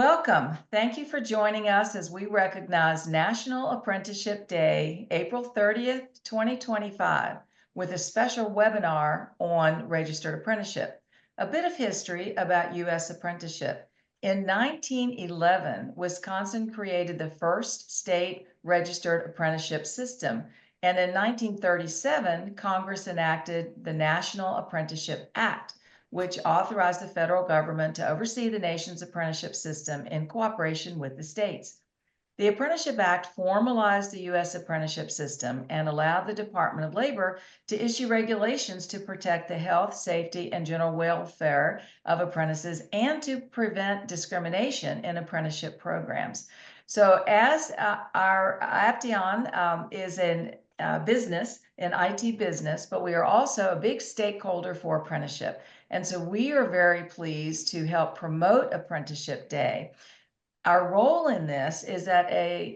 Welcome. Thank you for joining us as we recognize National Apprenticeship Day, April 30th, 2025, with a special webinar on registered apprenticeship. A bit of history about U.S. apprenticeship. In 1911, Wisconsin created the first state registered apprenticeship system, and in 1937, Congress enacted the National Apprenticeship Act, which authorized the federal government to oversee the nation's apprenticeship system in cooperation with the states. The Apprenticeship Act formalized the U.S. apprenticeship system and allowed the Department of Labor to issue regulations to protect the health, safety, and general welfare of apprentices and to prevent discrimination in apprenticeship programs. So as our Aption is in business, an IT business, but we are also a big stakeholder for apprenticeship. And so we are very pleased to help promote Apprenticeship Day. Our role in this is that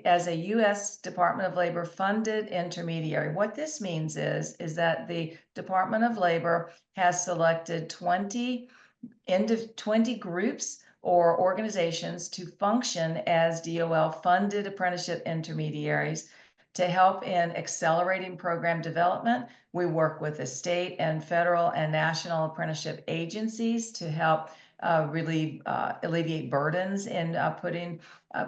as a U.S. Department of Labor funded intermediary, what this means is that the Department of Labor has selected 20 groups or organizations to function as DOL funded apprenticeship intermediaries to help in accelerating program development. We work with the state and federal and national apprenticeship agencies to help alleviate burdens in putting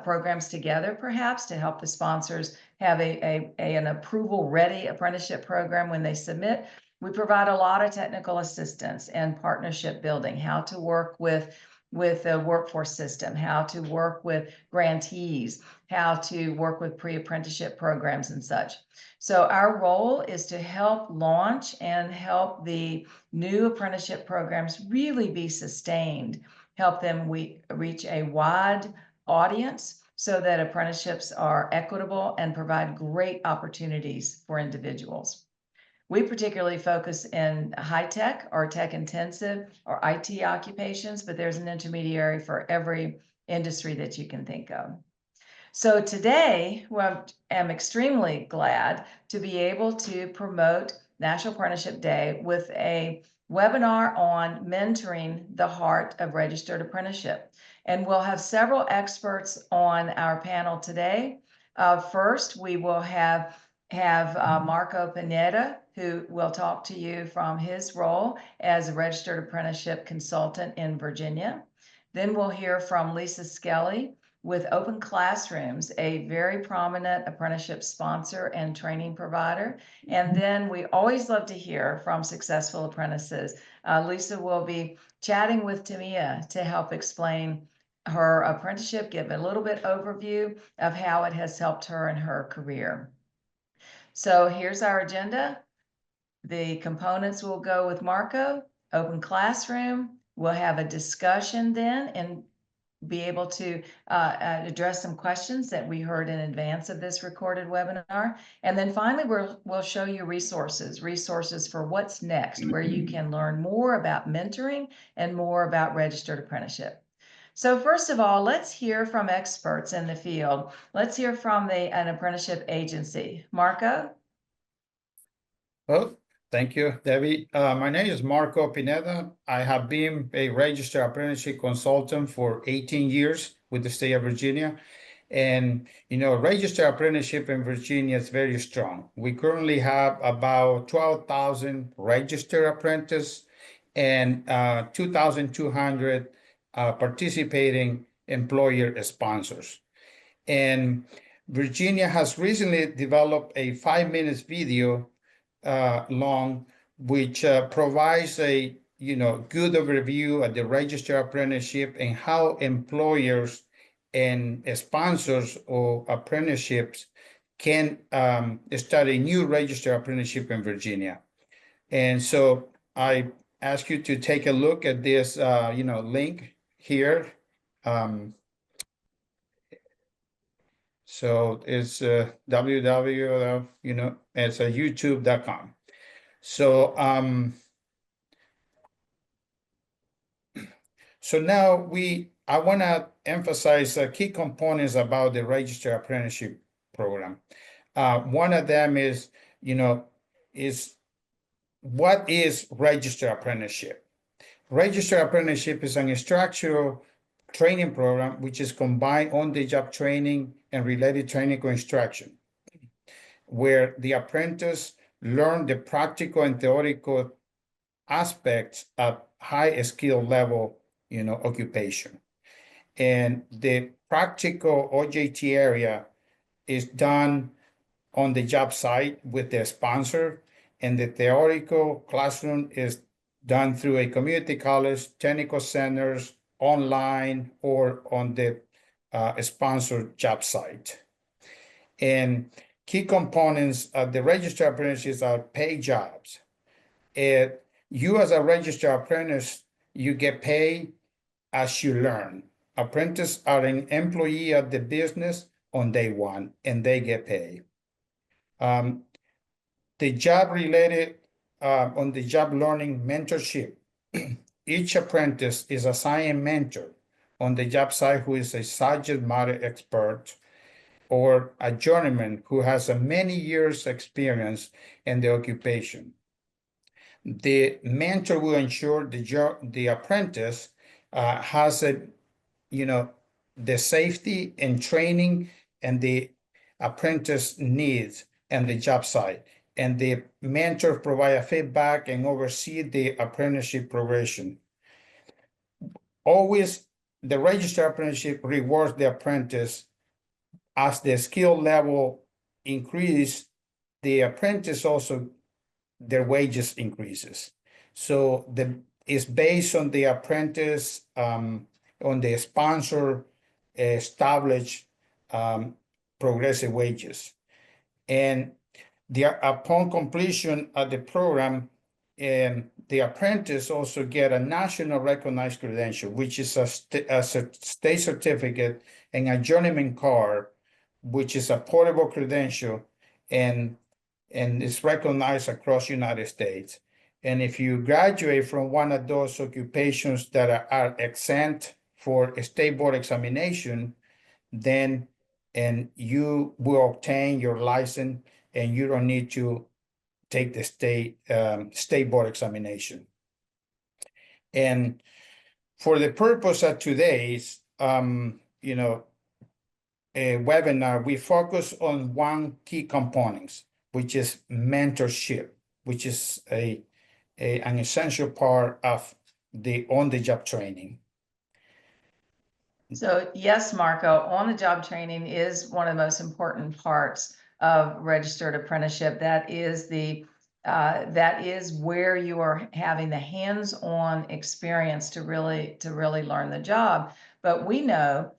programs together, perhaps to help the sponsors have an approval-ready apprenticeship program when they submit. We provide a lot of technical assistance and partnership building, how to work with the workforce system, how to work with grantees, how to work with pre-apprenticeship programs and such. So our role is to help launch and help the new apprenticeship programs really be sustained, help them reach a wide audience so that apprenticeships are equitable and provide great opportunities for individuals. We particularly focus in high tech or tech intensive or IT occupations, but there's an intermediary for every industry that you can think of. So today, I am extremely glad to be able to promote National Apprenticeship Day with a webinar on mentoring the heart of registered apprenticeship. And we'll have several experts on our panel today. First, we will have Marco Pineda, who will talk to you from his role as a registered apprenticeship consultant in Virginia. Then we'll hear from Lisa Skelly with Open Classrooms, a very prominent apprenticeship sponsor and training provider. And then we always love to hear from successful apprentices. Lisa will be chatting with Tamia to help explain her apprenticeship, give a little bit overview of how it has helped her in her career. So here's our agenda. The components will go with Marco, Open Classroom. We'll have a discussion then and be able to address some questions that we heard in advance of this recorded webinar. And then finally, we'll show you resources for what's next, where you can learn more about mentoring and more about registered apprenticeship. So first of all, let's hear from experts in the field. Let's hear from an apprenticeship agency. Marco? Well, thank you, Debbie. My name is Marco Pineda. I have been a registered apprenticeship consultant for 18 years with the state of Virginia. And, registered apprenticeship in Virginia is very strong. We currently have about 12,000 registered apprentices and 2,200 participating employer sponsors. And Virginia has recently developed a 5-minute video long, which provides a good overview of the registered apprenticeship and how employers and sponsors of apprenticeships can start a new registered apprenticeship in Virginia. And so I ask you to take a look at this link here. So it's www, it's youtube.com. So now I want to emphasize key components about the registered apprenticeship program. One of them is what is registered apprenticeship? Registered apprenticeship is an instructional training program, which is combined on-the-job training and related technical instruction, where the apprentice learn the practical and theoretical aspects of high skill level, occupation. And the practical OJT area is done on the job site with the sponsor, and the theoretical classroom is done through a community college, technical centers, online, or on the sponsored job site. And key components of the registered apprentices are paid jobs. You as a registered apprentice, you get paid as you learn. Apprentices are an employee of the business on day one, and they get paid. The job related on the job learning mentorship. Each apprentice is assigned a mentor on the job site who is a subject matter expert or a journeyman who has a many years experience in the occupation. The mentor will ensure the apprentice has the safety and training and the apprentice needs and the job site. And the mentor provide feedback and oversee the apprenticeship progression. Always, the registered apprenticeship rewards the apprentice as the skill level increase. The apprentice also, their wages increases. So it's based on the apprentice, on the sponsor established progressive wages. And upon completion of the program, the apprentice also get a national recognized credential, which is a state certificate, and a journeyman card, which is a portable credential, and is recognized across the United States. And if you graduate from one of those occupations that are exempt for a state board examination, then you will obtain your license, and you don't need to take the state board examination. And for the purpose of today's webinar, we focus on one key component, which is mentorship, which is an essential part of the on-the-job training. So yes, Marco, on-the-job training is one of the most important parts of registered apprenticeship. That is where you are having the hands-on experience to really learn the job. But we know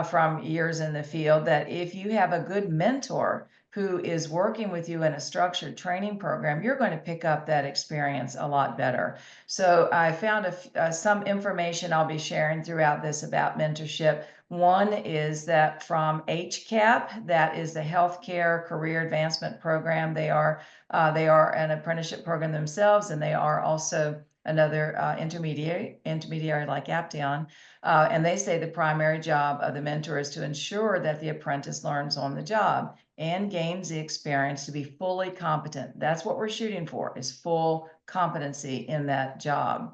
from years in the field that if you have a good mentor who is working with you in a structured training program, you're going to pick up that experience a lot better. So I found some information I'll be sharing throughout this about mentorship. One is that from HCAP, that is the Healthcare Career Advancement Program. They are an apprenticeship program themselves, and they are also another intermediary like Aption. And they say the primary job of the mentor is to ensure that the apprentice learns on the job and gains the experience to be fully competent. That's what we're shooting for, is full competency in that job.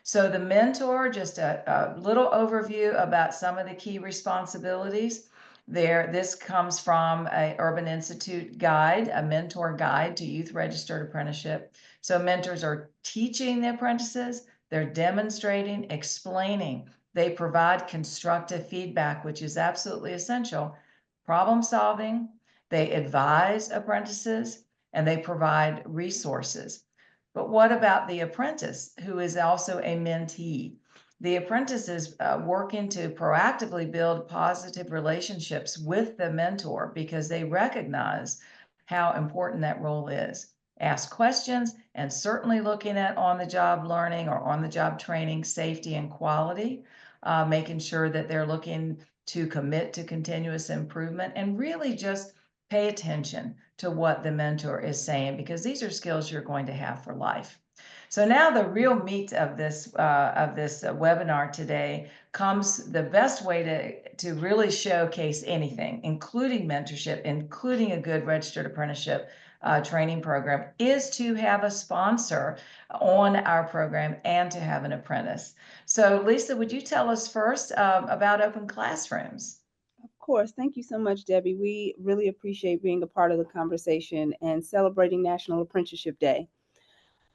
So the mentor, just a little overview about some of the key responsibilities there. This comes from a Urban Institute guide, a mentor guide to youth registered apprenticeship. So mentors are teaching the apprentices, they're demonstrating, explaining, they provide constructive feedback, which is absolutely essential, problem solving, they advise apprentices, and they provide resources. But what about the apprentice, who is also a mentee? The apprentice is working to proactively build positive relationships with the mentor because they recognize how important that role is. Ask questions, and certainly looking at on-the-job learning or on-the-job training, safety and quality, making sure that they're looking to commit to continuous improvement, and really just pay attention to what the mentor is saying, because these are skills you're going to have for life. So now the real meat of this webinar today comes the best way to really showcase anything, including mentorship, including a good registered apprenticeship training program is to have a sponsor on our program and to have an apprentice. So Lisa, would you tell us first about open classrooms? Of course. Thank you so much, Debbie. We really appreciate being a part of the conversation and celebrating National Apprenticeship Day.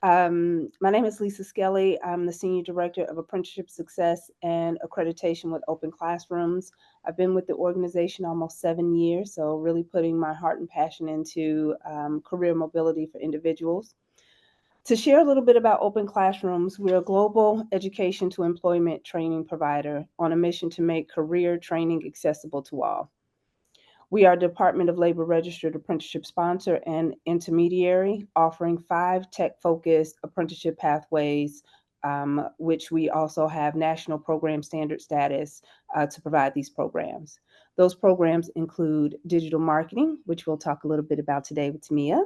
My name is Lisa Skelly. I'm the Senior Director of Apprenticeship Success and Accreditation with Open Classrooms. I've been with the organization almost 7 years, so really putting my heart and passion into career mobility for individuals. To share a little bit about Open Classrooms, we're a global education to employment training provider on a mission to make career training accessible to all. We are Department of Labor registered apprenticeship sponsor and intermediary, offering 5 tech-focused apprenticeship pathways, which we also have national program standard status to provide these programs. Those programs include digital marketing, which we'll talk a little bit about today with Tamia,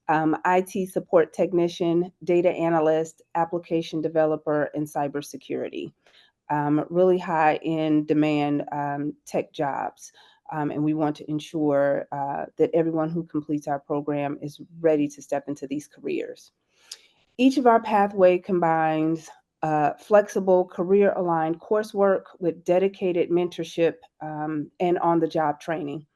IT support technician, data analyst, application developer, and cybersecurity. Really high in demand tech jobs. And we want to ensure that everyone who completes our program is ready to step into these careers. Each of our pathway combines flexible career-aligned coursework with dedicated mentorship and on-the-job training.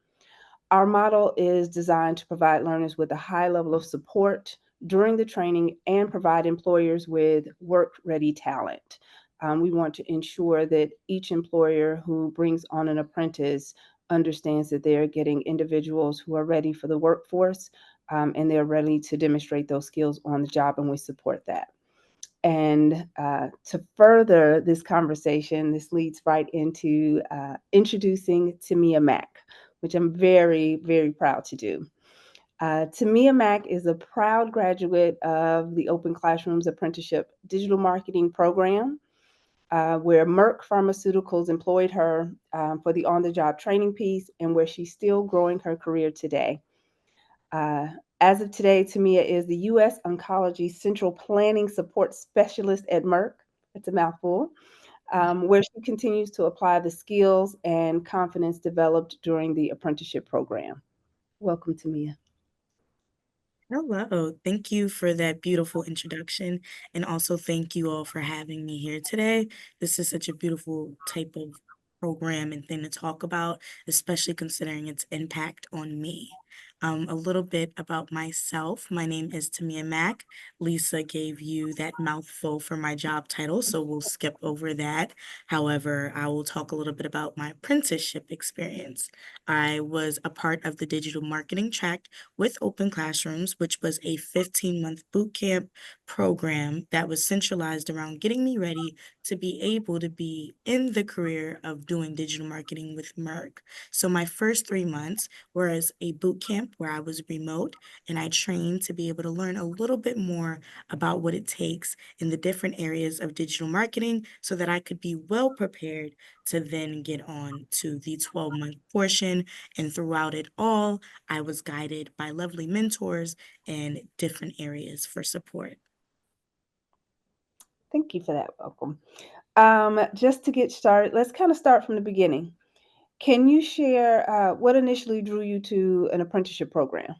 Our model is designed to provide learners with a high level of support during the training and provide employers with work-ready talent. We want to ensure that each employer who brings on an apprentice understands that they're getting individuals who are ready for the workforce and they're ready to demonstrate those skills on the job, and we support that. And to further this conversation, this leads right into introducing Tamia Mack, which I'm very, very proud to do. Tamia Mack is a proud graduate of the Open Classrooms Apprenticeship Digital Marketing Program, where Merck Pharmaceuticals employed her for the on-the-job training piece and where she's still growing her career today. As of today, Tamia is the U.S. Oncology Central Planning Support Specialist at Merck. It's a mouthful. Where she continues to apply the skills and confidence developed during the apprenticeship program. Welcome, Tamia. Hello, thank you for that beautiful introduction. And also thank you all for having me here today. This is such a beautiful type of program and thing to talk about, especially considering its impact on me. A little bit about myself. My name is Tamia Mack. Lisa gave you that mouthful for my job title, so we'll skip over that. However, I will talk a little bit about my apprenticeship experience. I was a part of the digital marketing track with Open Classrooms, which was a 15-month boot camp program that was centralized around getting me ready to be able to be in the career of doing digital marketing with Merck. So my first 3 months were as a boot camp where I was remote and I trained to be able to learn a little bit more about what it takes in the different areas of digital marketing so that I could be well prepared to then get on to the 12-month portion. And throughout it all, I was guided by lovely mentors and different areas for support. Thank you for that. Welcome. Just to get started, let's kind of start from the beginning. Can you share what initially drew you to an apprenticeship program?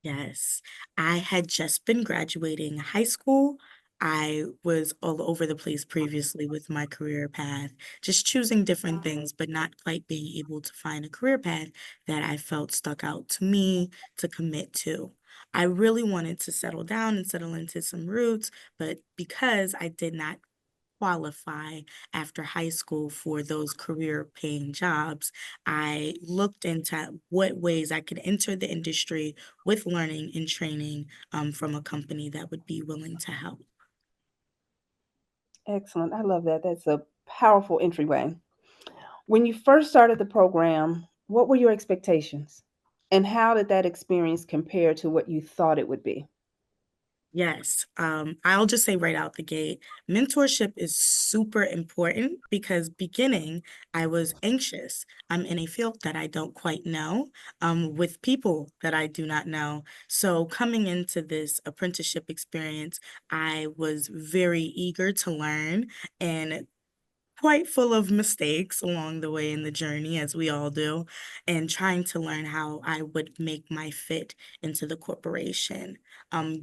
Yes, I had just been graduating high school. I was all over the place previously with my career path, just choosing different things, but not quite being able to find a career path that I felt stuck out to me to commit to. I really wanted to settle down and settle into some roots, but because I did not qualify after high school for those career paying jobs, I looked into what ways I could enter the industry with learning and training from a company that would be willing to help. Excellent. I love that. That's a powerful entryway. When you first started the program, what were your expectations? And how did that experience compare to what you thought it would be? Yes, I'll just say right out the gate, mentorship is super important because beginning, I was anxious. I'm in a field that I don't quite know, with people that I do not know. So coming into this apprenticeship experience, I was very eager to learn and quite full of mistakes along the way in the journey, as we all do, and trying to learn how I would make my fit into the corporation.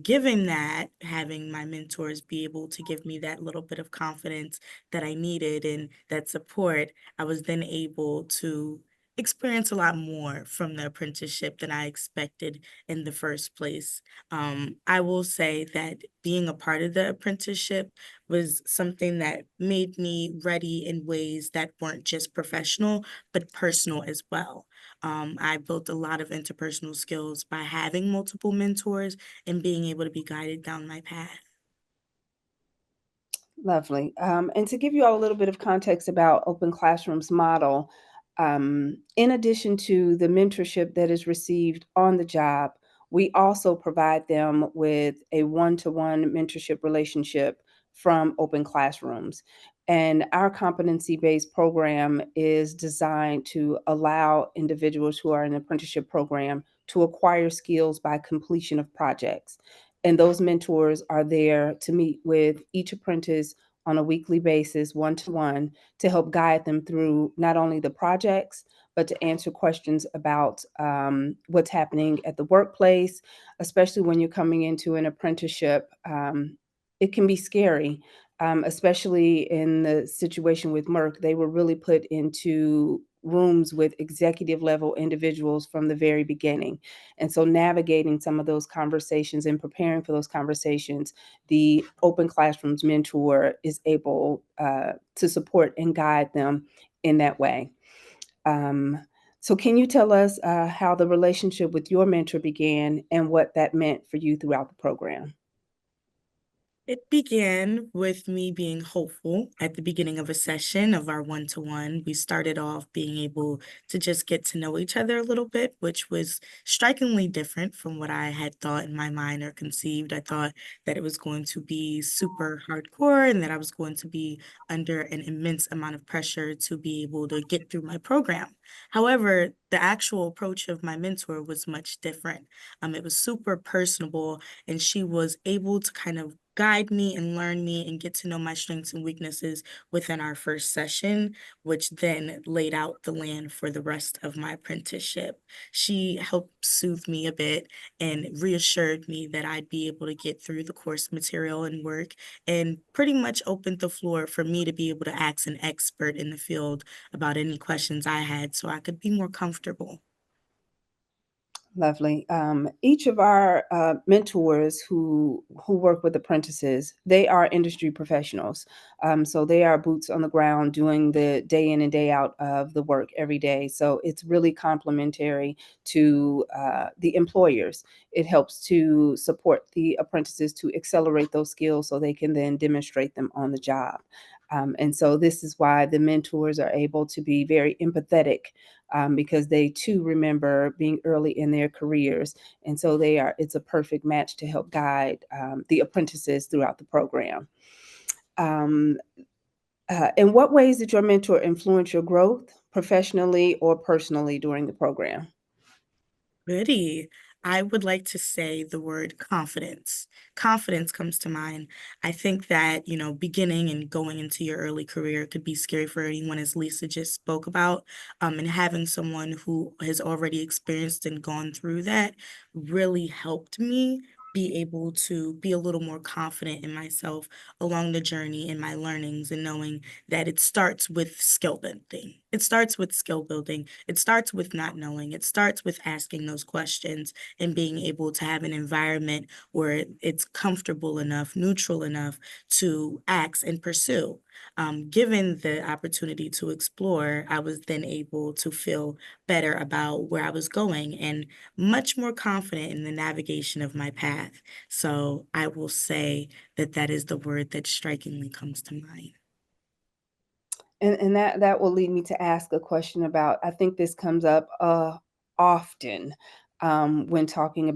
Given that, having my mentors be able to give me that little bit of confidence that I needed and that support, I was then able to experience a lot more from the apprenticeship than I expected in the first place. I will say that being a part of the apprenticeship was something that made me ready in ways that weren't just professional, but personal as well. I built a lot of interpersonal skills by having multiple mentors and being able to be guided down my path. Lovely. And to give you all a little bit of context about Open Classroom's model, in addition to the mentorship that is received on the job, we also provide them with a one-to-one mentorship relationship from Open Classrooms. And our competency-based program is designed to allow individuals who are in an apprenticeship program to acquire skills by completion of projects. And those mentors are there to meet with each apprentice on a weekly basis, one-to-one, to help guide them through not only the projects, but to answer questions about what's happening at the workplace, especially when you're coming into an apprenticeship. It can be scary, especially in the situation with Merck. They were really put into rooms with executive level individuals from the very beginning. And so navigating some of those conversations and preparing for those conversations, the Open Classrooms mentor is able to support and guide them in that way. So can you tell us how the relationship with your mentor began and what that meant for you throughout the program? It began with me being hopeful at the beginning of a session of our one-to-one. We started off being able to just get to know each other a little bit, which was strikingly different from what I had thought in my mind or conceived. I thought that it was going to be super hardcore and that I was going to be under an immense amount of pressure to be able to get through my program. However, the actual approach of my mentor was much different. It was super personable, and she was able to kind of guide me and learn me and get to know my strengths and weaknesses within our first session, which then laid out the land for the rest of my apprenticeship. She helped soothe me a bit and reassured me that I'd be able to get through the course material and work, and pretty much opened the floor for me to be able to ask an expert in the field about any questions I had so I could be more comfortable. Lovely. Each of our mentors who work with apprentices, they are industry professionals. So they are boots on the ground doing the day in and day out of the work every day. So it's really complementary to the employers. It helps to support the apprentices to accelerate those skills so they can then demonstrate them on the job. And so this is why the mentors are able to be very empathetic, because they too remember being early in their careers. And so it's a perfect match to help guide the apprentices throughout the program. Um, in what ways did your mentor influence your growth professionally or personally during the program? Goody. I would like to say the word confidence. Confidence comes to mind. I think that, beginning and going into your early career could be scary for anyone, as Lisa just spoke about. And having someone who has already experienced and gone through that really helped me be able to be a little more confident in myself along the journey in my learnings, and knowing that it starts with skill building. It starts with skill building. It starts with not knowing. It starts with asking those questions and being able to have an environment where it's comfortable enough, neutral enough to ask and pursue. Given the opportunity to explore, I was then able to feel better about where I was going and much more confident in the navigation of my path. So I will say that that is the word that strikingly comes to mind. And that will lead me to ask a question about, I think this comes up often when talking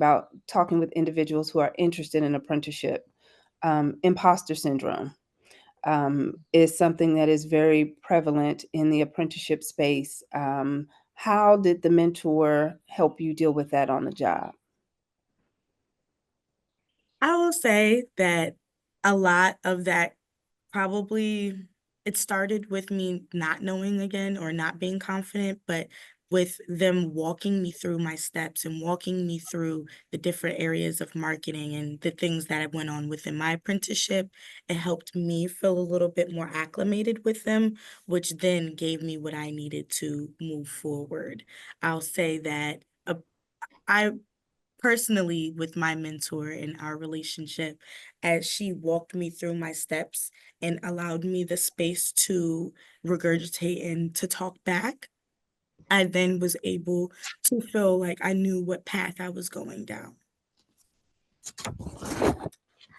with individuals who are interested in apprenticeship. Imposter syndrome is something that is very prevalent in the apprenticeship space. How did the mentor help you deal with that on the job? I will say that a lot of that probably it started with me not knowing again or not being confident, but with them walking me through my steps and walking me through the different areas of marketing and the things that I went on within my apprenticeship, it helped me feel a little bit more acclimated with them, which then gave me what I needed to move forward. I'll say that I personally, with my mentor in our relationship, as she walked me through my steps and allowed me the space to regurgitate and to talk back, I then was able to feel like I knew what path I was going down.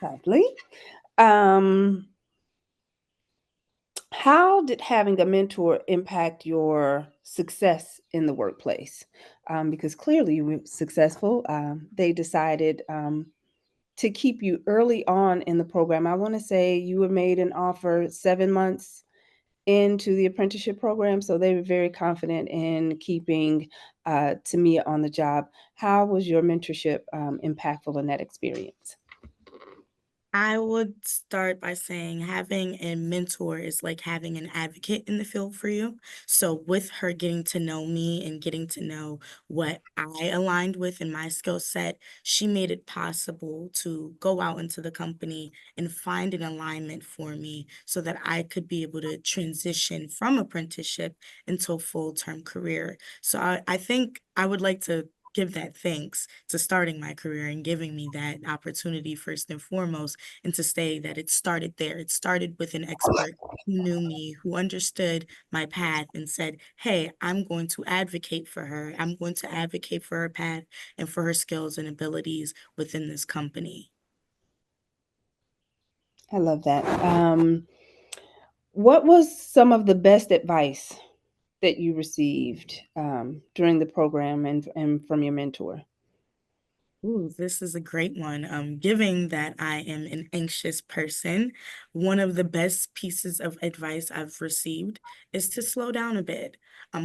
Lovely. Um, how did having a mentor impact your success in the workplace? Because clearly you were successful. They decided to keep you early on in the program. I want to say you were made an offer 7 months into the apprenticeship program, so they were very confident in keeping Tamia on the job. How was your mentorship impactful in that experience? I would start by saying having a mentor is like having an advocate in the field for you. So, with her getting to know me and getting to know what I aligned with in my skill set, she made it possible to go out into the company and find an alignment for me so that I could be able to transition from apprenticeship into a full-term career. So, I think I would like to give that thanks to starting my career and giving me that opportunity first and foremost, and to say that it started there. It started with an expert who knew me, who understood my path and said, hey, I'm going to advocate for her. I'm going to advocate for her path and for her skills and abilities within this company. I love that. What was some of the best advice that you received during the program and from your mentor? Ooh, this is a great one. Given that I am an anxious person, one of the best pieces of advice I've received is to slow down a bit.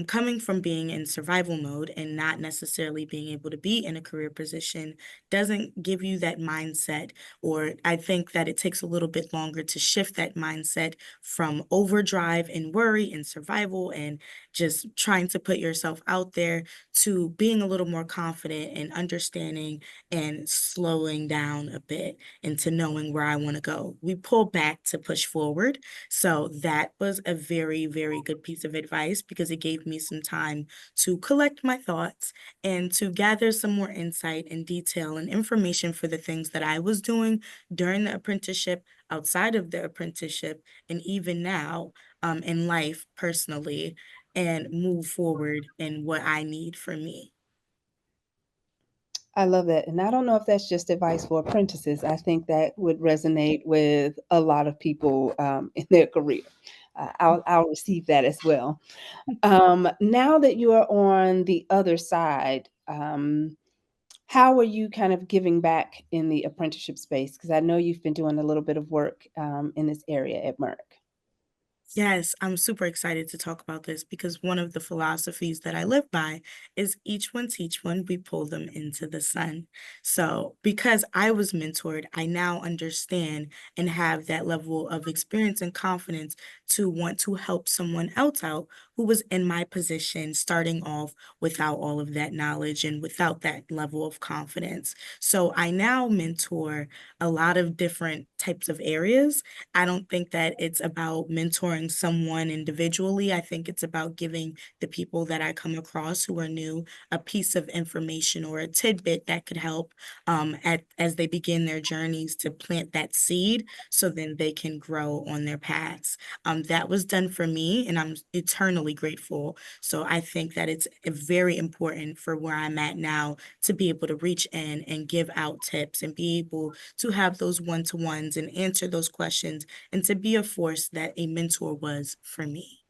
Coming from being in survival mode and not necessarily being able to be in a career position doesn't give you that mindset, or I think that it takes a little bit longer to shift that mindset from overdrive and worry and survival and just trying to put yourself out there to being a little more confident and understanding and slowing down a bit into knowing where I want to go. We pull back to push forward. So that was a very, very good piece of advice because it gave me some time to collect my thoughts and to gather some more insight and detail and information for the things that I was doing during the apprenticeship, outside of the apprenticeship, and even now in life personally, and move forward in what I need for me. I love that. And I don't know if that's just advice for apprentices. I think that would resonate with a lot of people in their career. I'll receive that as well. Now that you are on the other side, how are you kind of giving back in the apprenticeship space? Because I know you've been doing a little bit of work in this area at Merck. Yes, I'm super excited to talk about this because one of the philosophies that I live by is each one teach one, we pull them into the sun. So, because I was mentored, I now understand and have that level of experience and confidence to want to help someone else out who was in my position starting off without all of that knowledge and without that level of confidence. So, I now mentor a lot of different types of areas. I don't think that it's about mentoring someone individually. I think it's about giving the people that I come across who are new a piece of information or a tidbit that could help as they begin their journeys to plant that seed so then they can grow on their paths. That was done for me, and I'm eternally grateful. So I think that it's very important for where I'm at now to be able to reach in and give out tips and be able to have those one-to-ones and answer those questions and to be a force that a mentor was for me.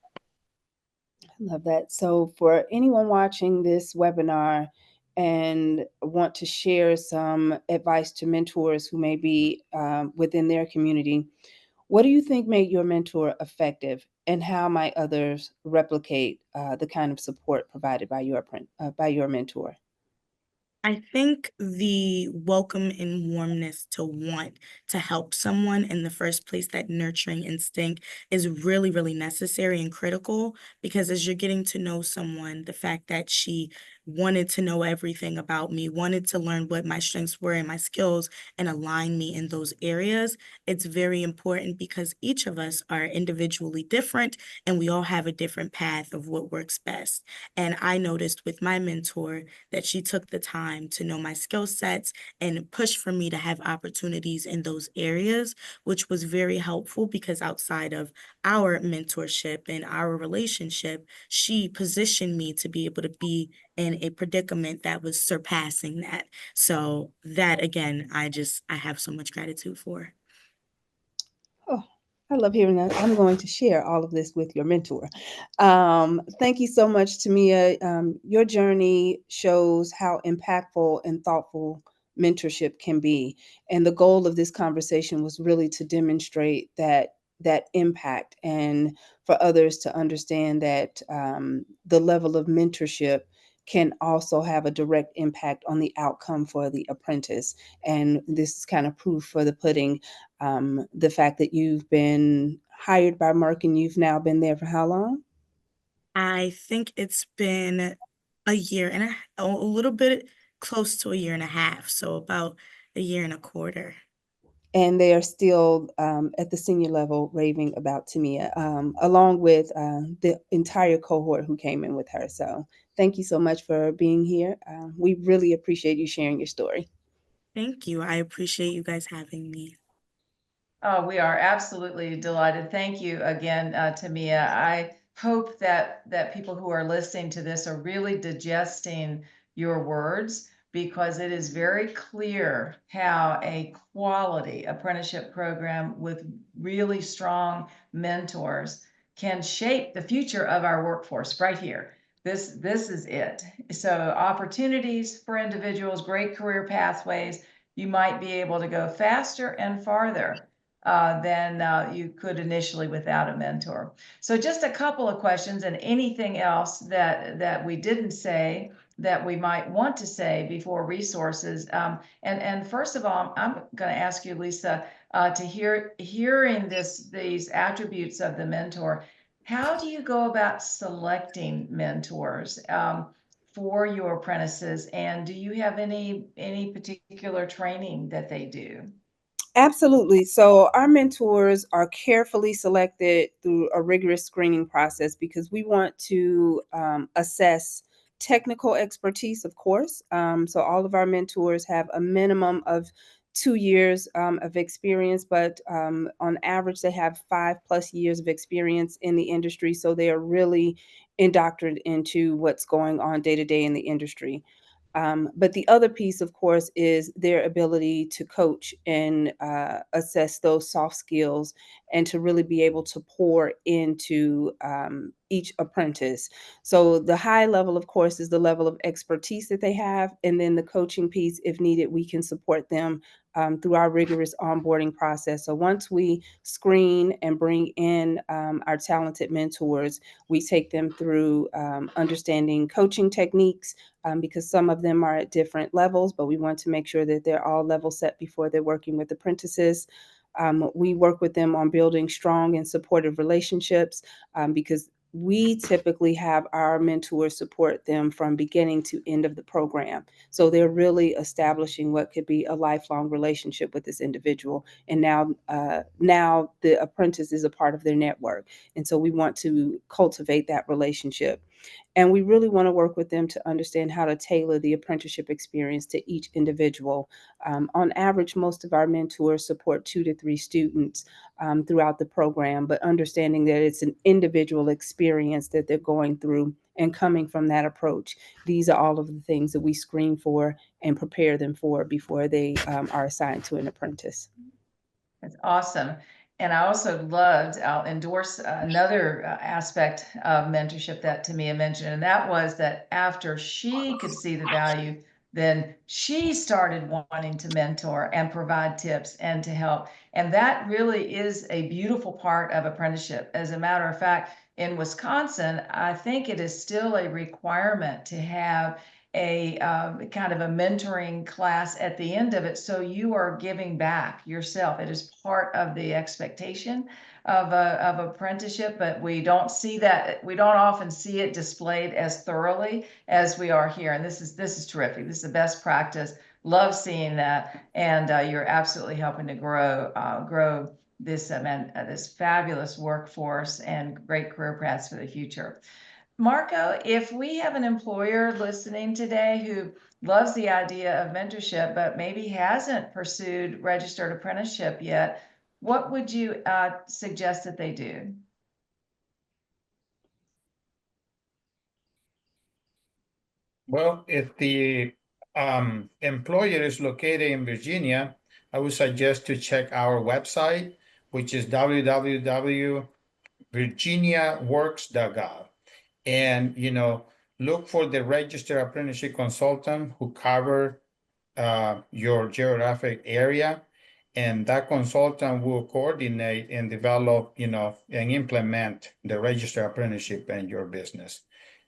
I love that. So, for anyone watching this webinar and want to share some advice to mentors who may be within their community, what do you think made your mentor effective, and how might others replicate the kind of support provided by your mentor? I think the welcome and warmness to want to help someone in the first place, that nurturing instinct is really, really necessary and critical, because as you're getting to know someone, the fact that she wanted to know everything about me, wanted to learn what my strengths were and my skills and align me in those areas, it's very important because each of us are individually different and we all have a different path of what works best. And I noticed with my mentor that she took the time to know my skill sets and push for me to have opportunities in those areas, which was very helpful because outside of our mentorship and our relationship, she positioned me to be able to be in a predicament that was surpassing that. So that again, I have so much gratitude for. Oh, I love hearing that. I'm going to share all of this with your mentor. Thank you so much, Tamia. Your journey shows how impactful and thoughtful mentorship can be. And the goal of this conversation was really to demonstrate that impact and for others to understand that the level of mentorship can also have a direct impact on the outcome for the apprentice. And this is kind of proof for the pudding. The fact that you've been hired by Merck and you've now been there for how long? I think it's been a year and a little bit close to a year and a half, so about a year and a quarter. And they are still at the senior level raving about Tamia, along with the entire cohort who came in with her. So thank you so much for being here. We really appreciate you sharing your story. Thank you. I appreciate you guys having me. Oh, we are absolutely delighted. Thank you again, Tamia. I hope that people who are listening to this are really digesting your words, because it is very clear how a quality apprenticeship program with really strong mentors can shape the future of our workforce right here. This is it. So opportunities for individuals, great career pathways. You might be able to go faster and farther than you could initially without a mentor. So just a couple of questions, and anything else that we didn't say that we might want to say before resources. And first of all, I'm going to ask you, Lisa, to hearing these attributes of the mentor. How do you go about selecting mentors for your apprentices, and do you have any particular training that they do? Absolutely. So our mentors are carefully selected through a rigorous screening process because we want to assess technical expertise, of course. So all of our mentors have a minimum of 2 years of experience, but on average, they have 5+ years of experience in the industry. So they are really indoctrinated into what's going on day to day in the industry. But the other piece, of course, is their ability to coach and assess those soft skills and to really be able to pour into each apprentice. So the high level, of course, is the level of expertise that they have. And then the coaching piece, if needed, we can support them through our rigorous onboarding process. So once we screen and bring in our talented mentors, we take them through understanding coaching techniques, because some of them are at different levels, but we want to make sure that they're all level set before they're working with apprentices. We work with them on building strong and supportive relationships, because we typically have our mentors support them from beginning to end of the program. So they're really establishing what could be a lifelong relationship with this individual. And now the apprentice is a part of their network. And so we want to cultivate that relationship. And we really want to work with them to understand how to tailor the apprenticeship experience to each individual. On average, most of our mentors support 2 to 3 students throughout the program, but understanding that it's an individual experience that they're going through and coming from that approach. These are all of the things that we screen for and prepare them for before they are assigned to an apprentice. That's awesome. And I also loved, I'll endorse another aspect of mentorship that Tamia mentioned, and that was that after she could see the value, then she started wanting to mentor and provide tips and to help. And that really is a beautiful part of apprenticeship. As a matter of fact, in Wisconsin, I think it is still a requirement to have a kind of a mentoring class at the end of it. So you are giving back yourself. It is part of the expectation of apprenticeship, but we don't see that. We don't often see it displayed as thoroughly as we are here. And this is terrific. This is the best practice. Love seeing that. And you're absolutely helping to grow this this fabulous workforce and great career paths for the future. Marco, if we have an employer listening today who loves the idea of mentorship, but maybe hasn't pursued registered apprenticeship yet, what would you suggest that they do? Well, if the employer is located in Virginia, I would suggest to check our website, which is www.virginiaworks.gov. And, look for the registered apprenticeship consultant who cover your geographic area. And that consultant will coordinate and develop, and implement the registered apprenticeship in your business.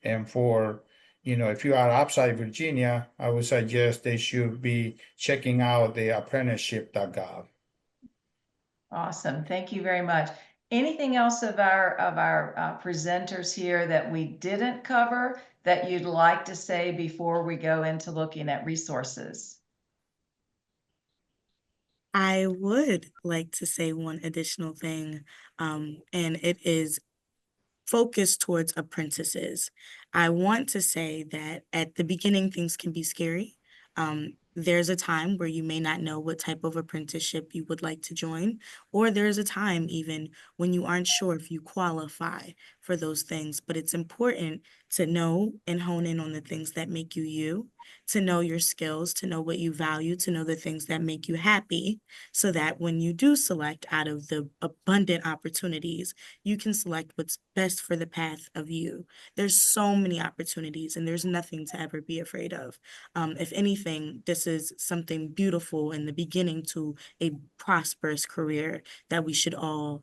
And for, if you are outside Virginia, I would suggest they should be checking out the apprenticeship.gov. Awesome. Thank you very much. Anything else of our presenters here that we didn't cover that you'd like to say before we go into looking at resources? I would like to say one additional thing, and it is focused towards apprentices. I want to say that at the beginning, things can be scary. There's a time where you may not know what type of apprenticeship you would like to join, or there's a time even when you aren't sure if you qualify for those things. But it's important to know and hone in on the things that make you you, to know your skills, to know what you value, to know the things that make you happy, so that when you do select out of the abundant opportunities, you can select what's best for the path of you. There's so many opportunities and there's nothing to ever be afraid of. If anything, this is something beautiful in the beginning to a prosperous career that we should all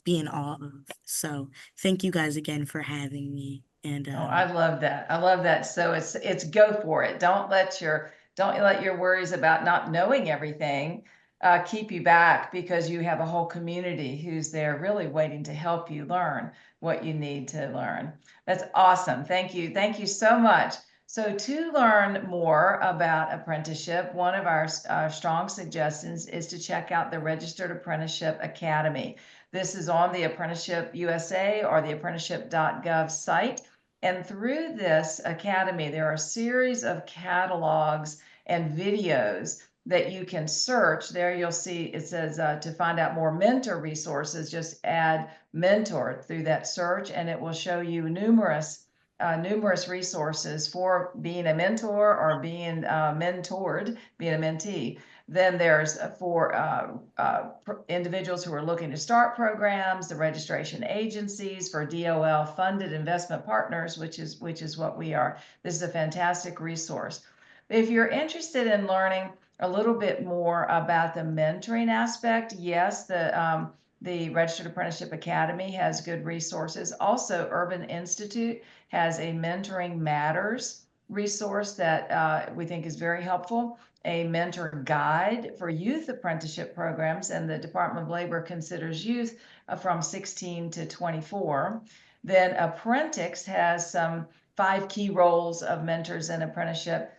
be in awe of. So thank you guys again for having me. And Oh, I love that. I love that. So it's go for it. Don't let your worries about not knowing everything keep you back, because you have a whole community who's there really waiting to help you learn what you need to learn. That's awesome. Thank you. Thank you so much. So to learn more about apprenticeship, one of our strong suggestions is to check out the Registered Apprenticeship Academy. This is on the Apprenticeship USA or the apprenticeship.gov site. And through this academy, there are a series of catalogs and videos that you can search. There you'll see it says to find out more mentor resources, just add mentor through that search, and it will show you numerous resources for being a mentor or being mentored, being a mentee. Then there's for individuals who are looking to start programs, the registration agencies for DOL funded investment partners, which is what we are. This is a fantastic resource. If you're interested in learning a little bit more about the mentoring aspect, yes, the Registered Apprenticeship Academy has good resources. Also, Urban Institute has a Mentoring Matters resource that we think is very helpful. A mentor guide for youth apprenticeship programs, and the Department of Labor considers youth from 16 to 24. Then Apprentice has some 5 key roles of mentors in apprenticeship.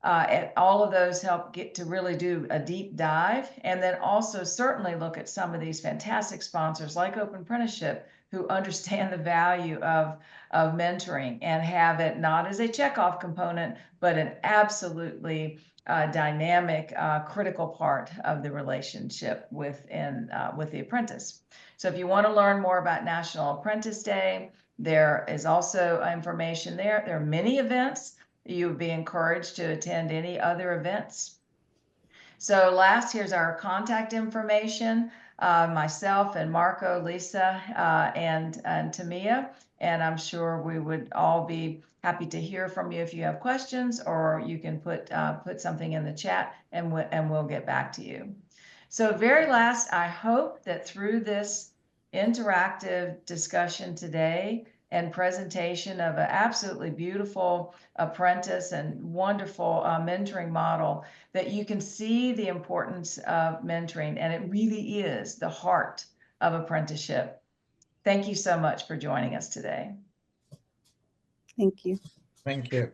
And all of those help get to really do a deep dive, and then also certainly look at some of these fantastic sponsors like Open Apprenticeship, who understand the value of mentoring and have it not as a checkoff component, but an absolutely dynamic, critical part of the relationship with the apprentice. So if you want to learn more about National Apprentice Day, there is also information there. There are many events. You would be encouraged to attend any other events. So last, here's our contact information. Myself and Marco, Lisa, and Tamia, and I'm sure we would all be happy to hear from you if you have questions, or you can put something in the chat and we'll get back to you. So very last, I hope that through this interactive discussion today, and presentation of an absolutely beautiful apprentice and wonderful mentoring model, that you can see the importance of mentoring, and it really is the heart of apprenticeship. Thank you so much for joining us today. Thank you. Thank you.